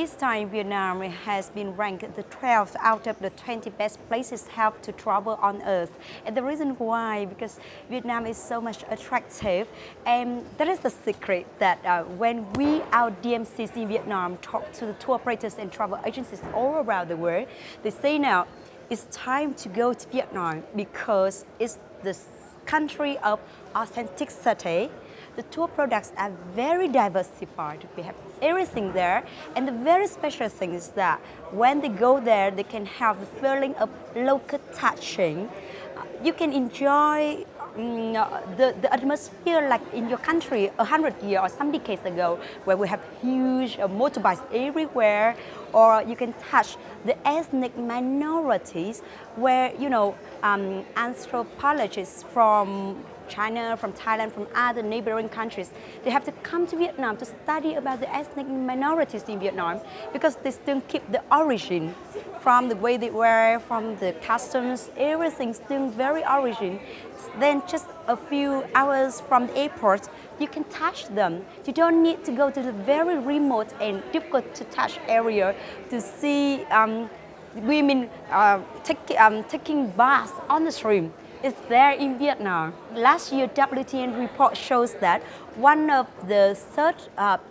this time, Vietnam has been ranked the 12th out of the 20 best places have to travel on earth. And the reason why, because Vietnam is so much attractive. And that is the secret that when we, our DMCs in Vietnam, talk to the tour operators and travel agencies all around the world, they say now, it's time to go to Vietnam because it's the country of authenticity. The tour products are very diversified. We have everything there. And the very special thing is that when they go there, they can have the feeling of local touching. You can enjoy the atmosphere like in your country 100 years or some decades ago, where we have huge motorbikes everywhere, or you can touch the ethnic minorities where, anthropologists from China, from Thailand, from other neighboring countries, they have to come to Vietnam to study about the ethnic minorities in Vietnam because they still keep the origin from the way they wear, from the customs, everything still very origin. Then just a few hours from the airport, you can touch them. You don't need to go to the very remote and difficult to touch area to see women taking baths on the stream. It's there in Vietnam. Last year, WTM report shows that one of the third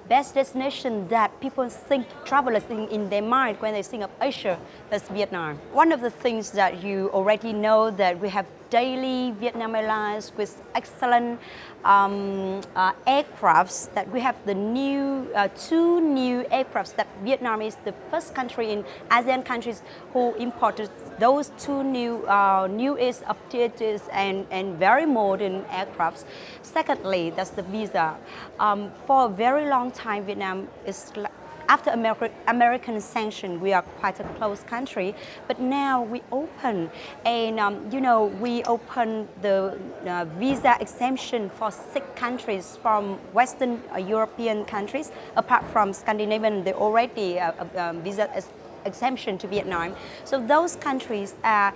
best destinations that people think, travelers think in their mind when they think of Asia, that's Vietnam. One of the things that you already know that we have daily Vietnam Airlines with excellent aircrafts, that we have the new two new aircrafts that Vietnam is the first country in ASEAN countries who imported those two newest updated and very modern aircrafts. Secondly, that's the visa. For a very long time, Vietnam is after American sanction, we are quite a close country, but now we open, and we open the visa exemption for 6 countries from Western European countries. Apart from Scandinavian, they already visa exemption to Vietnam. So those countries are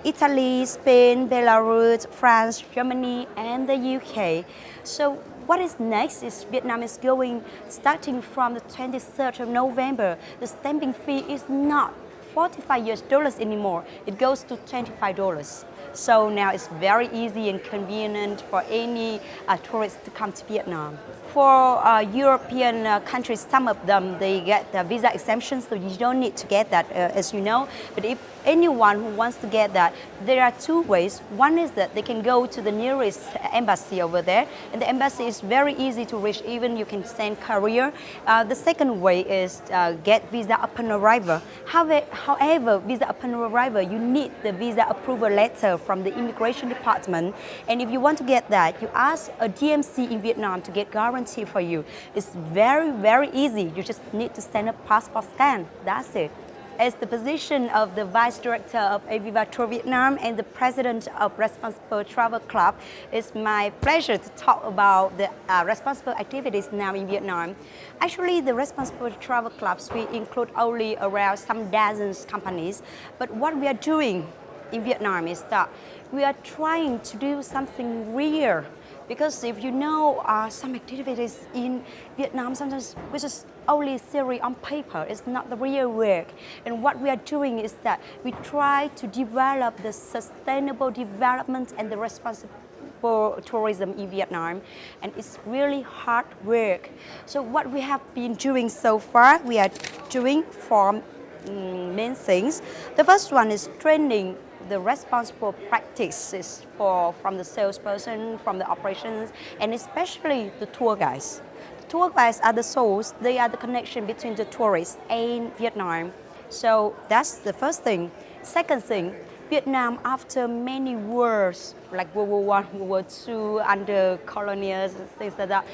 Italy, Spain, Belarus, France, Germany, and the UK. So what is next is Vietnam is going, starting from the 23rd of November, the stamping fee is not $45 anymore. It goes to $25. So now it's very easy and convenient for any tourist to come to Vietnam. For European countries, some of them, they get the visa exemptions, so you don't need to get that, as you know. But if anyone who wants to get that, there are 2 ways. One is that they can go to the nearest embassy over there, and the embassy is very easy to reach, even you can send courier. The second way is get visa upon arrival. However, visa upon arrival, you need the visa approval letter from the immigration department. And if you want to get that, you ask a DMC in Vietnam to get guarantee for you. It's very, very easy. You just need to send a passport scan. That's it. As the position of the Vice Director of Aviva Tour Vietnam and the President of Responsible Travel Club, it's my pleasure to talk about the responsible activities now in Vietnam. Actually, the Responsible Travel Clubs, we include only around some dozens companies, but what we are doing in Vietnam is that we are trying to do something real. Because if you know some activities in Vietnam, sometimes which is only theory on paper, it's not the real work. And what we are doing is that we try to develop the sustainable development and the responsible tourism in Vietnam. And it's really hard work. So what we have been doing so far, we are doing 4 main things. The first one is training the responsible practices from the salesperson, from the operations, and especially the tour guides. The tour guides are the souls, they are the connection between the tourists and Vietnam. So that's the first thing. Second thing, Vietnam, after many wars like World War I, World War II, under colonials, things like that,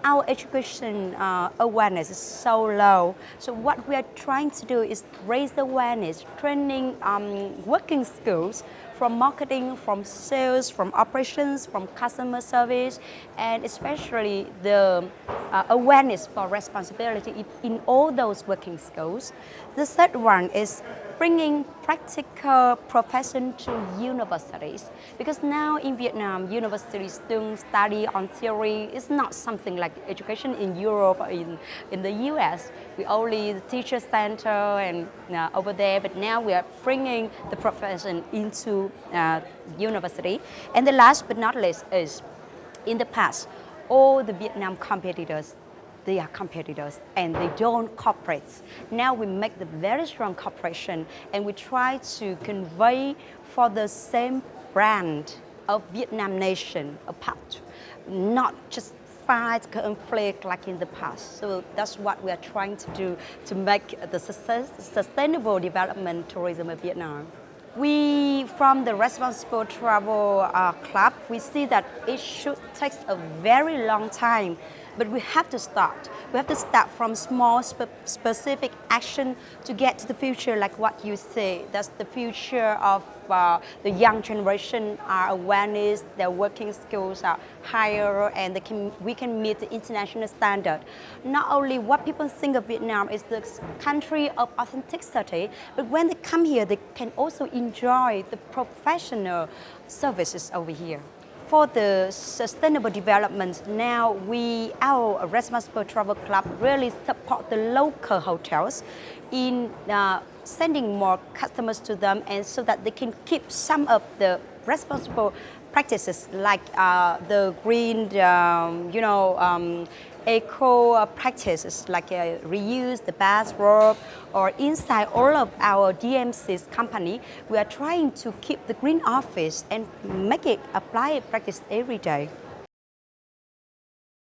our education awareness is so low. So what we are trying to do is raise the awareness, training working skills from marketing, from sales, from operations, from customer service, and especially the awareness for responsibility in all those working skills. The third one is bringing practical profession to universities, because now in Vietnam, universities don't study on theory. It's not something like education in Europe or in the US. We only the teacher center and over there, but now we are bringing the profession into university. And the last but not least is, in the past, all the Vietnam competitors, they are competitors and they don't cooperate. Now we make the very strong cooperation, and we try to convey for the same brand of Vietnam nation apart, not just fight conflict like in the past. So that's what we are trying to do to make the sustainable development tourism of Vietnam. We, from the Responsible Travel Club, we see that it should take a very long time, but we have to start. We have to start from small, specific action to get to the future, like what you say. That's the future of the young generation. Our awareness, their working skills are higher, and we can meet the international standard. Not only what people think of Vietnam is the country of authenticity, but when they come here, they can also enjoy the professional services over here. For the sustainable development, now our Responsible Travel Club really support the local hotels in sending more customers to them, and so that they can keep some of the responsible practices like the green, eco practices like reuse the bathrobe, or inside all of our DMC's company, we are trying to keep the green office and make it apply practice every day.